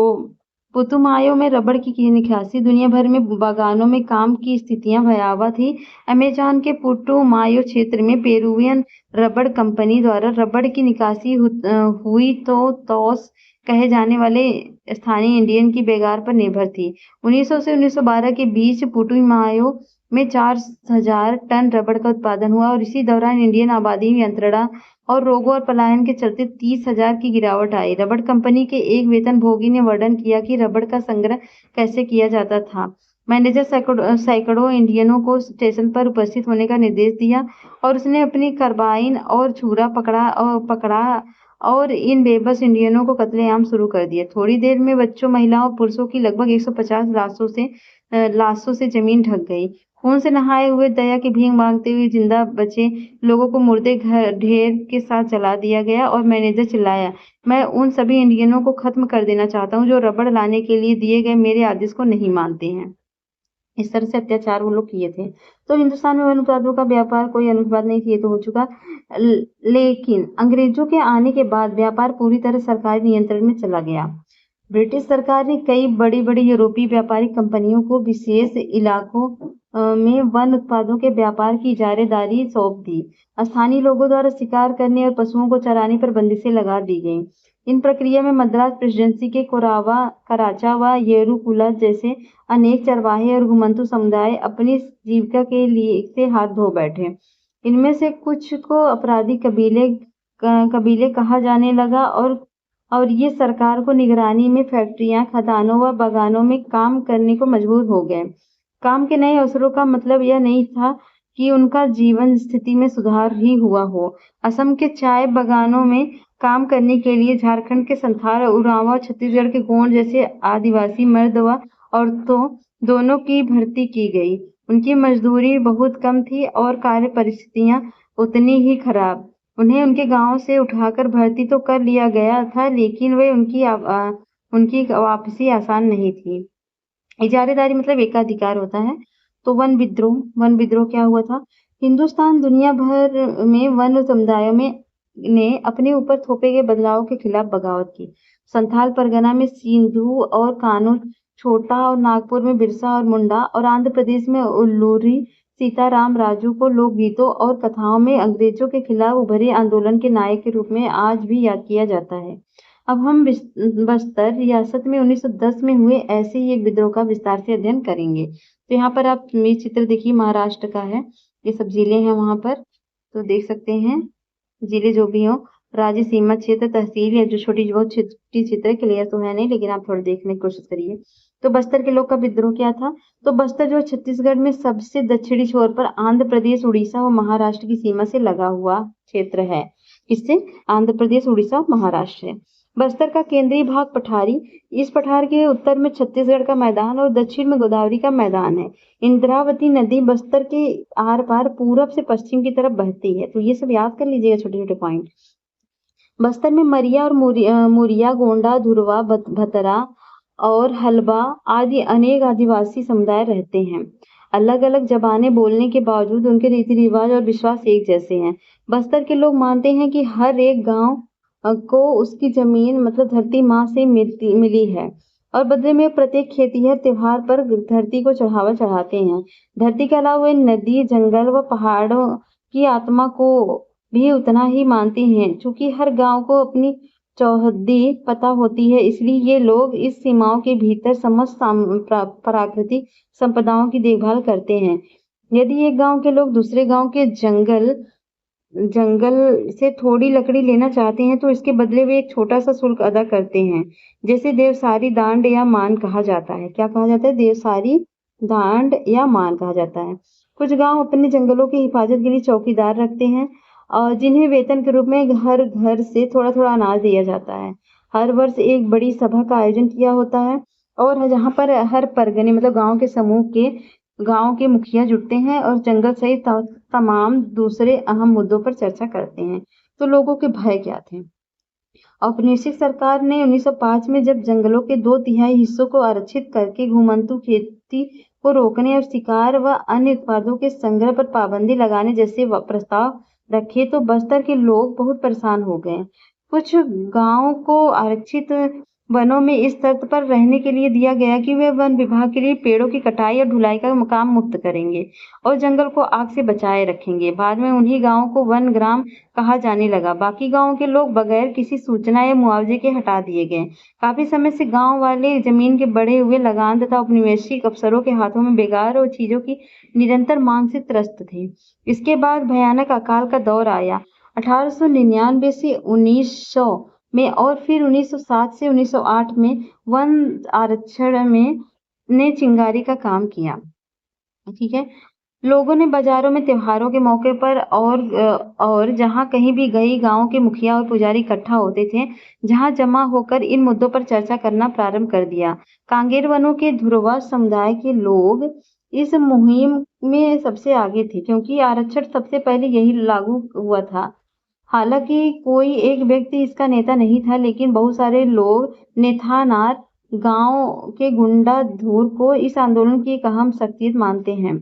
पुतुमायो में रबड़ की निकासी दुनिया भर में बागानों में काम की स्थितियां भयावह थी। अमेज़न के पुटुमायो क्षेत्र में पेरुवियन रबड़ कंपनी द्वारा रबड़ की निकासी हुई तो तौस कहे जाने वाले स्थानीय इंडियन की बेगार पर निर्भर थी। 1900 से 1912 के बीच पुटुमायो में 4000 टन रबड़ का उत्पादन हुआ और इसी दौरान इंडियन आबादी में अंतरड़ा और रोगों और पलायन के चलते 30,000 की गिरावट आई। रबड़ कंपनी के एक वेतनभोगी ने वर्णन किया कि रबड़ का संग्रह कैसे किया जाता था। मैनेजर सैकड़ों इंडियनों को स्टेशन पर उपस्थित होने का निर्देश दिया और उसने अपनी कार्बाइन और छुरा पकड़ा और इन बेबस इंडियनों को कत्लेआम शुरू कर दिया। थोड़ी देर में बच्चों, महिलाओं और पुरुषों की लगभग 150 लाशों से जमीन ढक गई। खून से नहाए हुए, दया की भीख मांगते हुए जिंदा बचे लोगों को मुर्दे ढेर के साथ जला दिया गया और मैनेजर चिल्लाया, मैं उन सभी इंडियनों को खत्म कर देना चाहता हूँ जो रबड़ लाने के लिए दिए गए मेरे आदेश को नहीं मानते हैं। इस तरह से अत्याचार वो लोग किए थे। तो हिंदुस्तान में वन उत्पादों का व्यापार कोई अनूठी बात नहीं थी, ये तो हो चुका। लेकिन अंग्रेजों के आने के बाद व्यापार पूरी तरह सरकारी नियंत्रण में चला गया। ब्रिटिश सरकार ने कई बड़ी-बड़ी यूरोपीय व्यापारिक कंपनियों को विशेष इलाकों में वन उत्पादों के व्यापार की इजारेदारी सौंप दी। स्थानीय लोगों द्वारा शिकार करने और पशुओं को चराने पर बंदिशें लगा दी गईं। इन प्रक्रिया में मद्रास प्रेसिडेंसी के कराचा व येरुकुला जैसे अनेक चरवाहे और घुमंतू समुदाय अपनी जीविका के लिए से हाथ धो बैठे। इनमें से कुछ को अपराधी कबीले कहा जाने लगा और ये सरकार को निगरानी में फैक्ट्रियां, खदानों व बागानों में काम करने को मजबूर हो गए। काम के नए अवसरों का मतलब यह नहीं था कि उनका जीवन स्थिति में सुधार ही हुआ हो। असम के चाय बागानों में काम करने के लिए झारखंड के संथाल, उरांव, छत्तीसगढ़ के गोंड जैसे आदिवासी मर्द व औरतों दोनों की भर्ती की गई। उनकी मजदूरी बहुत कम थी और कार्य परिस्थितियां उतनी ही खराब। उन्हें उनके गांव से उठाकर भर्ती तो कर लिया गया था, लेकिन उनकी वापसी आसान नहीं थी। इजारेदारी मतलब एकाधिकार होता है। तो वन विद्रोह क्या हुआ था? हिंदुस्तान दुनिया भर में वन समुदायों में ने अपने ऊपर थोपे गए बदलाव के खिलाफ बगावत की। संथाल परगना में सिंधु और कानू, छोटा और नागपुर में बिरसा और मुंडा और आंध्र प्रदेश में उल्लूरी सीताराम राजू को लोकगीतों और कथाओं में अंग्रेजों के खिलाफ उभरे आंदोलन के नायक के रूप में आज भी याद किया जाता है। अब हम बस्तर रियासत में 1910 में हुए ऐसे ही एक विद्रोह का विस्तार से अध्ययन करेंगे। तो यहाँ पर आप ये चित्र देखिए, महाराष्ट्र का है, ये सब जिले हैं वहां पर, तो देख सकते हैं जिले जो भी हो, राज्य, सीमा क्षेत्र, तहसील या जो बहुत छोटी चित्र क्लियर तो है नहीं, लेकिन आप थोड़ा देखने की कोशिश करिए। तो बस्तर के लोग का विद्रोह क्या था? तो बस्तर जो छत्तीसगढ़ में सबसे दक्षिणी छोर पर आंध्र प्रदेश, उड़ीसा और महाराष्ट्र की सीमा से लगा हुआ क्षेत्र है। किससे? आंध्र प्रदेश, उड़ीसा और महाराष्ट्र है। बस्तर का केंद्रीय भाग पठारी, इस पठार के उत्तर में छत्तीसगढ़ का मैदान और दक्षिण में गोदावरी का मैदान है। इंद्रावती नदी बस्तर के आर पार पूरब से पश्चिम की तरफ बहती है। तो ये सब याद कर लीजिएगा, छोटे छोटे पॉइंट। बस्तर में मरिया और मुरिया, गोंडा, धुरवा, भतरा और हलबा आदि अनेक आदिवासी समुदाय रहते हैं। अलग अलग जबानें बोलने के बावजूद उनके रीति रिवाज और विश्वास एक जैसे हैं। बस्तर के लोग मानते हैं कि हर एक गांव को उसकी जमीन मतलब धरती माँ से मिली है और बदले में प्रत्येक खेतिहर त्योहार पर धरती को चढ़ावा चढ़ाते हैं। धरती के अलावा वे नदी, जंगल व पहाड़ों की आत्मा को भी उतना ही मानते हैं। चूंकि हर गांव को अपनी चौहद्दी पता होती है, इसलिए ये लोग इस सीमाओं के भीतर समस्त प्राकृतिक संपदाओं की देखभाल करते हैं। यदि एक गांव के लोग दूसरे गांव के जंगल जंगल से थोड़ी लकड़ी लेना चाहते हैं तो इसके बदले वे एक छोटा सा शुल्क अदा करते हैं, जैसे देवसारी दांड या मान कहा जाता है। क्या कहा जाता है? देवसारी दांड या मान कहा जाता है। कुछ गांव अपने जंगलों की हिफाजत के लिए चौकीदार रखते हैं और जिन्हें वेतन के रूप में हर घर से थोड़ा थोड़ा अनाज दिया जाता है। हर वर्ष एक बड़ी सभा का आयोजन किया होता है और जहाँ पर हर परगने मतलब गांव के मुखिया जुटते हैं और जंगल सहित तमाम दूसरे अहम मुद्दों पर चर्चा करते हैं। तो लोगों के भय क्या थे? औपनिवेशिक सरकार ने 1905 में जब जंगलों के 2/3 हिस्सों को आरक्षित करके घुमंतू खेती को रोकने और शिकार व अन्य उत्पादों के संग्रह पर पाबंदी लगाने जैसे प्रस्ताव रखे तो बस्तर के लोग बहुत परेशान हो गए। कुछ गांवों को आरक्षित वनों में इस शर्त पर रहने के लिए दिया गया कि वे वन विभाग के लिए पेड़ों की कटाई और ढुलाई का काम मुक्त करेंगे और जंगल को आग से बचाए रखेंगे। बाद में उन्हीं गांवों को वन ग्राम कहा जाने लगा। बाकी गांव के लोग बगैर किसी सूचना या मुआवजे के हटा दिए गए। काफी समय से गांव वाले जमीन के बढ़े हुए लगान तथा औपनिवेशिक अफसरों के हाथों में बेकार और चीजों की निरंतर मांग से त्रस्त थे। इसके बाद भयानक अकाल का दौर आया 1899 से 1900 में और फिर 1907 से 1908 में वन आरक्षण में ने चिंगारी का काम किया। ठीक है। लोगों ने बाजारों में त्योहारों के मौके पर और जहां कहीं भी गई गांव के मुखिया और पुजारी इकट्ठा होते थे, जहां जमा होकर इन मुद्दों पर चर्चा करना प्रारंभ कर दिया। कांगेर वनों के धुरवा समुदाय के लोग इस मुहिम में सबसे आगे थे क्योंकि आरक्षण सबसे पहले यही लागू हुआ था। हालांकि कोई एक व्यक्ति इसका नेता नहीं था, लेकिन बहुत सारे लोग नेथानार गांव के गुंडा धूर को इस आंदोलन की एक अहम शख्सियत मानते हैं।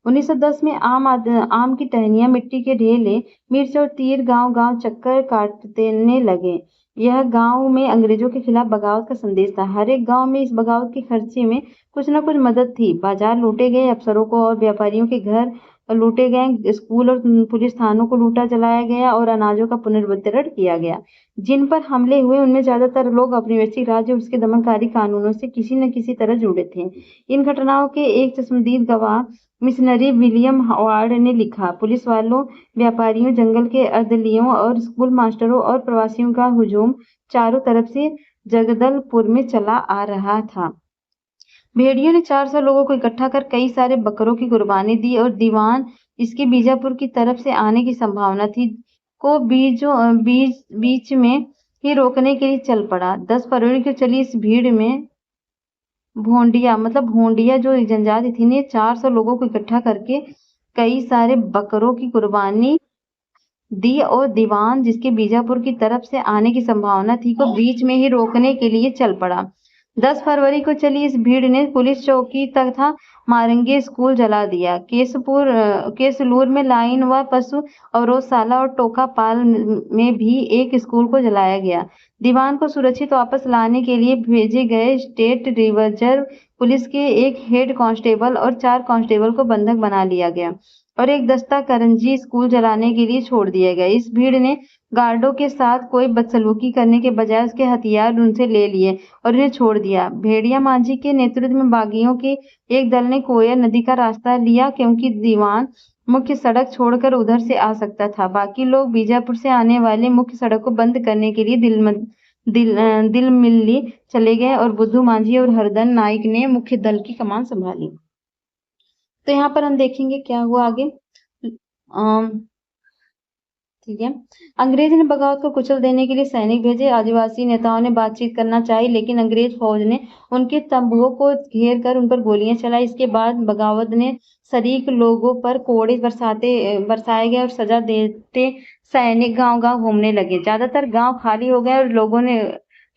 1910 में आम की टहनियां, मिट्टी के ढेले, मिर्च और तीर गांव-गांव चक्कर काटने लगे। यह गांव में अंग्रेजों के खिलाफ बगावत का संदेश था। हर एक गांव में इस बगावत के खर्चे में कुछ न कुछ मदद थी। बाजार लूटे गए, अफसरों को और व्यापारियों के घर लूटे गए, स्कूल और पुलिस थानों को लूटा जलाया गया और अनाजों का पुनर्वितरण किया गया। जिन पर हमले हुए उनमें ज्यादातर लोग औपनिवेशिक राज्य और उसके दमनकारी कानूनों से किसी न किसी तरह जुड़े थे। इन घटनाओं के एक चश्मदीद गवाह मिशनरी विलियम हॉवार्ड ने लिखा, पुलिस वालों, व्यापारियों, जंगल के अर्दलियों और स्कूल मास्टरों और प्रवासियों का हुजूम चारों तरफ से जगदलपुर में चला आ रहा था। भेड़ियों ने 400 लोगों को इकट्ठा कर कई सारे बकरों की कुर्बानी दी और दीवान इसके बीजापुर की तरफ से आने की संभावना थी को बीच में ही रोकने के लिए चल पड़ा। 10 फरवरी को चली इस भीड़ में भोंडिया जो जनजाति थी ने 400 लोगों को इकट्ठा करके कई सारे बकरों की कुर्बानी दी और दीवान जिसके बीजापुर की तरफ से आने की संभावना थी को बीच में ही रोकने के लिए चल पड़ा। 10 फरवरी को चली इस भीड़ ने पुलिस चौकी तथा मारंगे स्कूल जला दिया। केसलूर में लाइन व पशु अवरोधशाला और टोकापाल में भी एक स्कूल को जलाया गया। दीवान को सुरक्षित वापस लाने के लिए भेजे गए स्टेट रिजर्व पुलिस के एक हेड कांस्टेबल और 4 कांस्टेबल को बंधक बना लिया गया और एक दस्ता करंजी स्कूल जलाने के लिए छोड़ दिया गया। इस भीड़ ने गार्डों के साथ कोई बदसलूकी करने के बजाय उसके हथियार उनसे ले लिए और इन्हें छोड़ दिया। भेड़िया मांझी के नेतृत्व में बागियों के एक दल ने कोयल नदी का रास्ता लिया क्योंकि दीवान मुख्य सड़क छोड़कर उधर से आ सकता था। बाकी लोग बीजापुर से आने वाले मुख्य सड़क को बंद करने के लिए दिलमिल्ली चले गए और बुद्धू मांझी और हरदन नाइक ने मुख्य दल की कमान संभाली। तो यहाँ पर हम देखेंगे क्या हुआ आगे। ठीक है। अंग्रेज ने बगावत को कुचल देने के लिए सैनिक भेजे। आदिवासी नेताओं ने बातचीत करना चाही, लेकिन अंग्रेज फौज ने उनके तंबुओं को घेर कर उन पर गोलियां चलाई। इसके बाद बगावत ने शरीक लोगों पर कोड़े बरसाए गए और सजा देते सैनिक गांव-गांव घूमने लगे। ज्यादातर गांव खाली हो गए और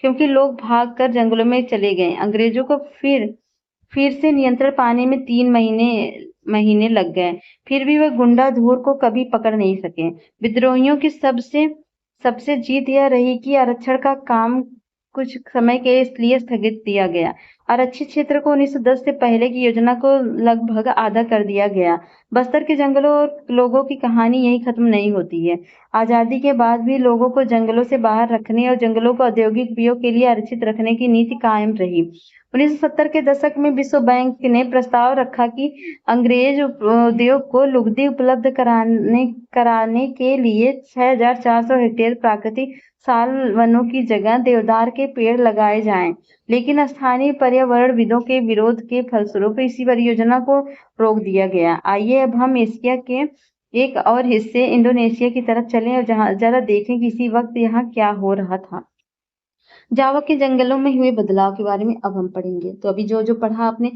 क्योंकि लोग भाग कर जंगलों में चले गए। अंग्रेजों को फिर से नियंत्रण पाने में 3 महीने लग गए। फिर भी वे गुंडा धूर को कभी पकड़ नहीं सके। विद्रोहियों की सबसे जीत यह रही कि आरक्षण का काम कुछ समय के लिए स्थगित दिया गया। आरक्षित क्षेत्र को 1910 से पहले की योजना को लगभग आधा कर दिया गया। बस्तर के जंगलों और लोगों की कहानी यही खत्म नहीं होती है। आजादी के बाद भी लोगों को जंगलों से बाहर रखने और जंगलों को औद्योगिक उपयोग के लिए आरक्षित रखने की नीति कायम रही। 1970 के दशक में विश्व बैंक ने प्रस्ताव रखा कि अंग्रेज उद्योग को लुगदी उपलब्ध कराने के लिए 6,400 हेक्टेयर प्राकृतिक साल वनों की जगह देवदार के पेड़ लगाए जाएं। लेकिन स्थानीय पर्यावरणविदों के विरोध के फलस्वरूप इसी परियोजना को रोक दिया गया। आइए अब हम एशिया के एक और हिस्से इंडोनेशिया की तरफ चलें और जरा देखें कि इसी वक्त यहाँ क्या हो रहा था। जावा के जंगलों में हुए बदलाव के बारे में अब हम पढ़ेंगे। तो अभी जो जो पढ़ा आपने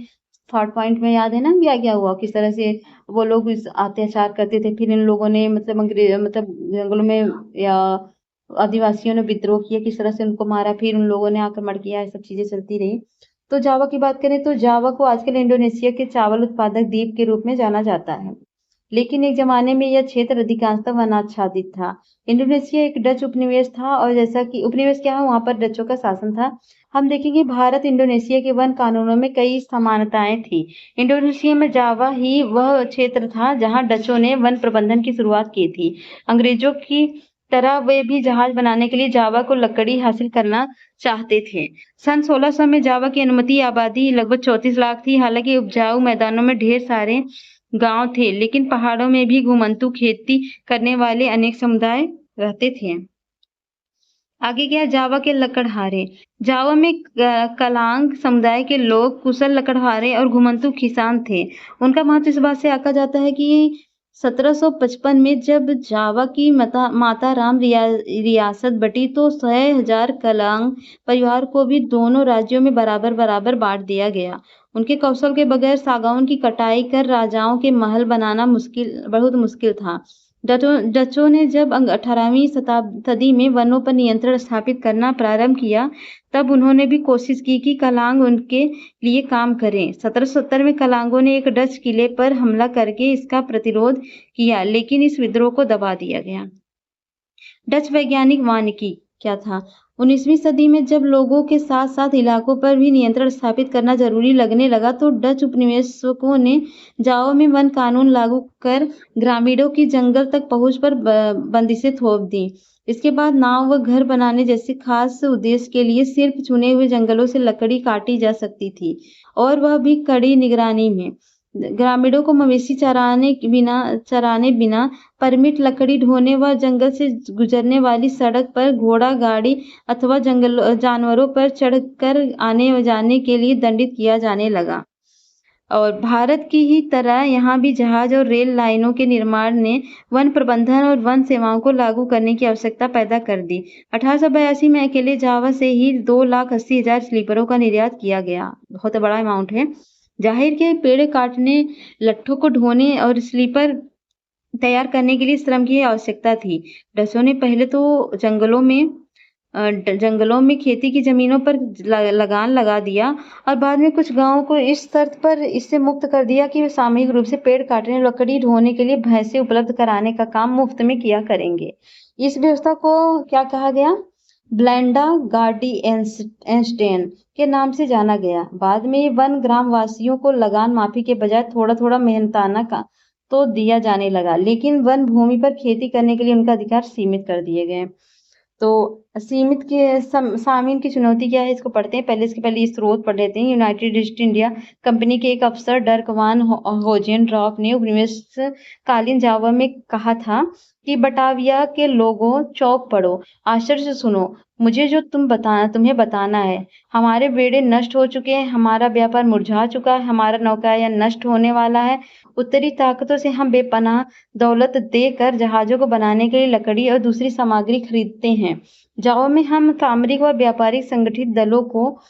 थर्ड पॉइंट में याद है ना, क्या क्या हुआ, किस तरह से वो लोग इस अत्याचार करते थे, फिर इन लोगों ने मतलब जंगलों में या आदिवासियों ने विद्रोह किया, किस तरह से उनको मारा, फिर उन लोगों ने आक्रमण किया, ये सब चीजें चलती रही। तो जावा की बात करें तो जावा को आजकल इंडोनेशिया के चावल उत्पादक द्वीप के रूप में जाना जाता है, लेकिन एक जमाने में यह क्षेत्र अधिकांशतः वनाच्छादित था। इंडोनेशिया एक डच उपनिवेश था और जैसा कि उपनिवेश क्या है, वहां पर डचों का शासन था। हम देखेंगे भारत इंडोनेशिया के वन कानूनों में कई समानताएं थी। इंडोनेशिया में जावा ही वह क्षेत्र था जहां डचों ने वन प्रबंधन की शुरुआत की थी। अंग्रेजों की तरह वे भी जहाज बनाने के लिए जावा को लकड़ी हासिल करना चाहते थे। सन 1600 में जावा की अनुमति आबादी लगभग 34 लाख थी। हालांकि उपजाऊ मैदानों में ढेर सारे गांव थे, लेकिन पहाड़ों में भी घुमंतू खेती करने वाले अनेक समुदाय रहते थे। आगे क्या, जावा के लकड़हारे। जावा में कलांग समुदाय के लोग कुशल लकड़हारे और घुमंतू किसान थे। उनका महत्व इस बात से आका जाता है कि 1755 में जब जावा की माता राम रियासत बटी तो 6,000 कलांग परिवार को भी दोनों राज्यों में बराबर बराबर बांट दिया गया। उनके कौशल के बगैर सागौन की कटाई कर राजाओं के महल बनाना बहुत मुश्किल था। डचों ने जब 18वीं सदी में वनों पर नियंत्रण स्थापित करना प्रारंभ किया, तब उन्होंने भी कोशिश की कि कलांग उनके लिए काम करें। 1770 में कलांगों ने एक डच किले पर हमला करके इसका प्रतिरोध किया, लेकिन इस विद्रोह को दबा दिया गया। डच वैज्ञानिक वानिकी क्या था? 19वीं सदी में जब लोगों के साथ साथ इलाकों पर भी नियंत्रण स्थापित करना जरूरी लगने लगा, तो डच उपनिवेशकों ने जावा में वन कानून लागू कर ग्रामीणों की जंगल तक पहुंच पर बंदिशें थोप दी। इसके बाद नाव व घर बनाने जैसे खास उद्देश्य के लिए सिर्फ चुने हुए जंगलों से लकड़ी काटी जा सकती थी, और वह भी कड़ी निगरानी में। ग्रामीणों को मवेशी चराने बिना परमिट, लकड़ी ढोने व जंगल से गुजरने वाली सड़क पर घोड़ा गाड़ी अथवा जानवरों पर चढ़कर आने जाने के लिए दंडित किया जाने लगा। और भारत की ही तरह यहाँ भी जहाज और रेल लाइनों के निर्माण ने वन प्रबंधन और वन सेवाओं को लागू करने की आवश्यकता पैदा कर दी। 1882 में अकेले जावा से ही 2,80,000 स्लीपरों का निर्यात किया गया। बहुत बड़ा अमाउंट है। जाहिर के पेड़ काटने, लट्ठों को ढोने और स्लीपर तैयार करने के लिए श्रम की आवश्यकता थी। डचों ने पहले तो जंगलों में खेती की जमीनों पर लगान लगा दिया और बाद में कुछ गांवों को इस शर्त पर इससे मुक्त कर दिया कि वे सामूहिक रूप से पेड़ काटने और लकड़ी ढोने के लिए भैंसे उपलब्ध कराने का काम मुफ्त में किया करेंगे। इस व्यवस्था को क्या कहा गया? ब्लेंडा गार्डियंस्टेन के नाम से जाना गया। बाद में वन ग्रामवासियों को लगान माफी के बजाय थोड़ा थोड़ा मेहनताना का तो दिया जाने लगा, लेकिन वन भूमि पर खेती करने के लिए उनका अधिकार सीमित कर दिए गए। तो सीमित के सामीन की चुनौती क्या है, इसको पढ़ते हैं। इसके पहले स्रोत पढ़ लेते हैं। यूनाइटेड ईस्ट इंडिया कंपनी के एक अफसर डर्क वान होजेनड्रॉप ने उपनिवेशकालीन जावा में कहा था कि बटाविया के लोगों, चौक पड़ो, आश्चर्य से सुनो, मुझे जो तुम्हें बताना है। हमारे बेड़े नष्ट हो चुके हैं, हमारा व्यापार मुरझा चुका है, हमारा नौकायान नष्ट होने वाला है। उत्तरी ताकतों से हम बेपनाह दौलत देकर जहाजों को बनाने के लिए लकड़ी और दूसरी सामग्री खरीदते हैं। जावा में हम सामरिक व व्यापारिक संगठित दलों को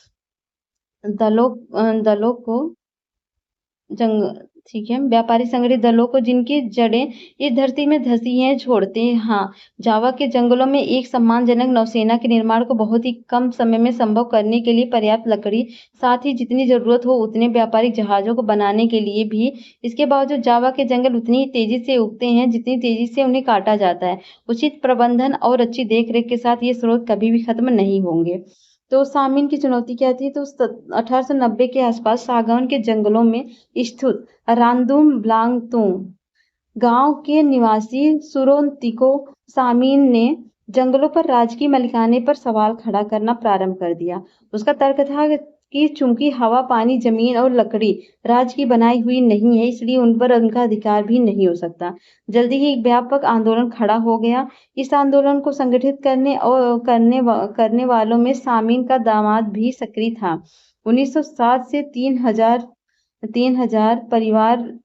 ठीक है, व्यापारी संगठित दलों को जिनकी जड़ें इस धरती में धसी हैं छोड़ते हैं। हाँ, जावा के जंगलों में एक सम्मानजनक नौसेना के निर्माण को बहुत ही कम समय में संभव करने के लिए पर्याप्त लकड़ी, साथ ही जितनी जरूरत हो उतने व्यापारिक जहाजों को बनाने के लिए भी। इसके बावजूद जावा के जंगल उतनी ही तेजी से उगते हैं जितनी तेजी से उन्हें काटा जाता है। उचित प्रबंधन और अच्छी देखरेख के साथ ये स्रोत कभी भी खत्म नहीं होंगे। तो सामीन की चुनौती क्या थी? तो 1890 के आसपास सागौन के जंगलों में स्थित रांदुम ब्लांगतुंग गांव के निवासी सुरोन्तिको सामीन ने जंगलों पर राजकीय मालिकाने पर सवाल खड़ा करना प्रारंभ कर दिया। उसका तर्क था कि चूंकि हवा, पानी, जमीन और लकड़ी राज्य की बनाई हुई नहीं है, इसलिए उन पर उनका अधिकार भी नहीं हो सकता। जल्दी ही एक व्यापक आंदोलन खड़ा हो गया। इस आंदोलन को संगठित करने वालों में सामीन का दामाद भी सक्रिय था। 1907 से 3000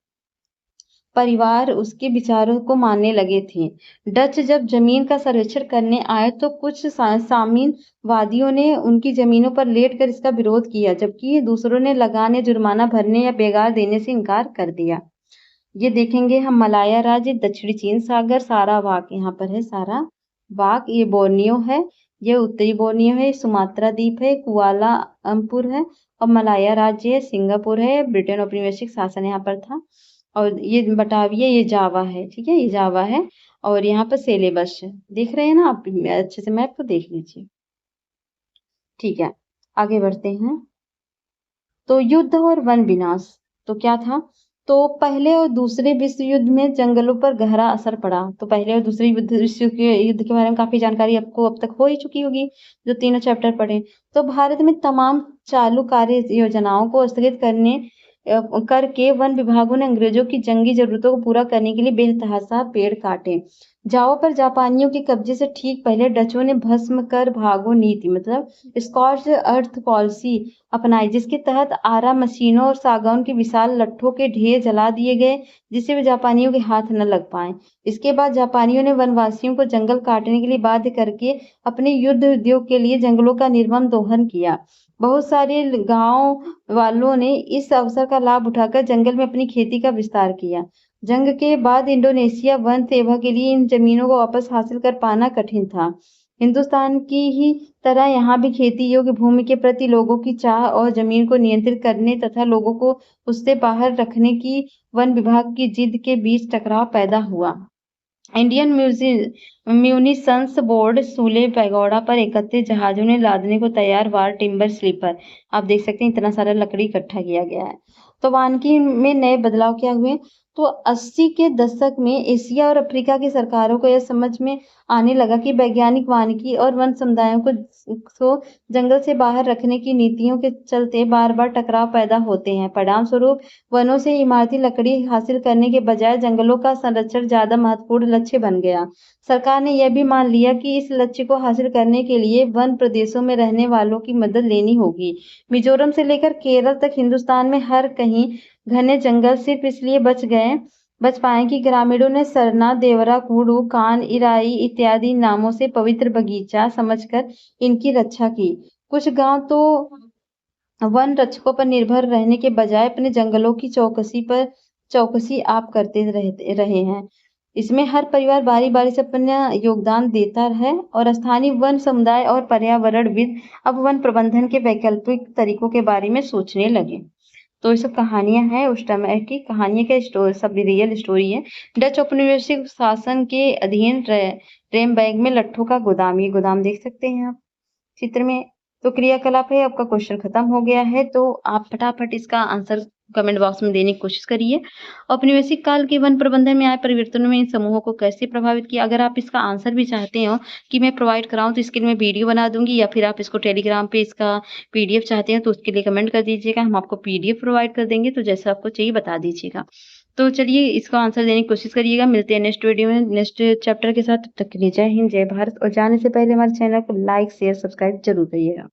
परिवार उसके विचारों को मानने लगे थे। डच जब जमीन का सर्वेक्षण करने आए तो कुछ सामीनवादियों ने उनकी जमीनों पर लेटकर इसका विरोध किया, जबकि दूसरों ने लगान या जुर्माना भरने या बेगार देने से इनकार कर दिया। ये देखेंगे हम मलाया राज्य, दक्षिणी चीन सागर, सारावाक यहाँ पर है, सारावाक, ये बोर्नियो है, ये उत्तरी बोर्नियो है, सुमात्रा द्वीप है, कुआला लंपुर है, और मलाया राज्य है, सिंगापुर है, ब्रिटेन औपनिवेशिक शासन यहाँ पर था। और ये बटाविया, ये जावा है, ठीक है, ये जावा है। और यहाँ पर सेलेबस है, देख रहे हैं ना आप, अच्छे से मैप को देख लीजिए। ठीक है, आगे बढ़ते हैं। तो युद्ध और वन विनाश, तो क्या था? तो पहले और दूसरे विश्व युद्ध में जंगलों पर गहरा असर पड़ा। तो पहले और दूसरे युद्ध के बारे में काफी जानकारी आपको अब तक हो ही चुकी होगी, जो तीनों चैप्टर पढ़े। तो भारत में तमाम चालू कार्य योजनाओं को स्थगित करके वन विभागों ने अंग्रेजों की जंगी जरूरतों को पूरा करने के लिए बेतहाशा पेड़ काटे। जावा पर जापानियों के कब्जे से ठीक पहले डचों ने भस्म कर भागो नीति, मतलब स्कॉच अर्थ पॉलिसी अपनाई, जिसके तहत आरा मशीनों और सागौन के विशाल लट्ठों के ढेर जला दिए गए, जिससे वे जापानियों के हाथ न लग पाए। इसके बाद जापानियों ने वनवासियों को जंगल काटने के लिए बाध्य करके अपने युद्ध उद्योग के लिए जंगलों का निर्मम दोहन किया। बहुत सारे गांव वालों ने इस अवसर का लाभ उठाकर जंगल में अपनी खेती का विस्तार किया। जंग के बाद इंडोनेशिया वन सेवा के लिए इन जमीनों को वापस हासिल कर पाना कठिन था। हिंदुस्तान की ही तरह यहाँ भी खेती योग्य भूमि के प्रति लोगों की चाह और जमीन को नियंत्रित करने तथा लोगों को उससे बाहर रखने की वन विभाग की जिद के बीच टकराव पैदा हुआ। इंडियन म्यूनिशंस बोर्ड सूले पैगोडा पर 31 जहाजों ने लादने को तैयार वार टिम्बर स्लीपर। आप देख सकते हैं इतना सारा लकड़ी इकट्ठा किया गया है। तो वानिकी में नए बदलाव क्या हुए? तो 80 के दशक में एशिया और अफ्रीका की सरकारों को यह समझ में आने लगा कि वैज्ञानिक वानिकी और वन समुदायों को जंगल से बाहर रखने की नीतियों के चलते बार बार टकराव पैदा होते हैं। परिणाम स्वरूप वनों से इमारती लकड़ी हासिल करने के बजाय जंगलों का संरक्षण ज्यादा महत्वपूर्ण लक्ष्य बन गया। सरकार ने यह भी मान लिया कि इस लक्ष्य को हासिल करने के लिए वन प्रदेशों में रहने वालों की मदद लेनी होगी। मिजोरम से लेकर केरल तक हिंदुस्तान में हर कहीं घने जंगल सिर्फ इसलिए बच पाए कि ग्रामीणों ने सरना, देवरा, कूड़ू, कान, इराई इत्यादि नामों से पवित्र बगीचा समझकर इनकी रक्षा की। कुछ गांव तो वन रक्षकों पर निर्भर रहने के बजाय अपने जंगलों की चौकसी आप करते रहे हैं। इसमें हर परिवार बारी बारी से अपना योगदान देता है और स्थानीय वन समुदाय और पर्यावरणविद अब वन प्रबंधन के वैकल्पिक तरीकों के बारे में सोचने लगे। तो ये सब कहानियां हैं उस टाइम की, कहानियां का स्टोरी, सब रियल स्टोरी है। डच औपनिवेशिक शासन के अधीन रेमबैग में लट्ठों का गोदाम, ये गोदाम देख सकते हैं आप चित्र में। तो क्रियाकलाप है, आपका क्वेश्चन खत्म हो गया है, तो आप फटाफट इसका आंसर कमेंट बॉक्स में देने की कोशिश करिए। औपनिवेशिक काल के वन प्रबंधन में आए परिवर्तनों में इन समूहों को कैसे प्रभावित किया? अगर आप इसका आंसर भी चाहते हो कि मैं प्रोवाइड कराऊं तो इसके लिए मैं वीडियो बना दूंगी, या फिर आप इसको टेलीग्राम पे इसका पीडीएफ चाहते हैं तो उसके लिए कमेंट कर दीजिएगा, हम आपको पीडीएफ प्रोवाइड कर देंगे। तो जैसा आपको चाहिए बता दीजिएगा। तो चलिए इसका आंसर देने की कोशिश करिएगा। मिलते हैं नेक्स्ट वीडियो में नेक्स्ट चैप्टर के साथ। तब तक के लिए जय हिंद, जय भारत। और जाने से पहले हमारे चैनल को लाइक, शेयर, सब्सक्राइब जरूर करिएगा।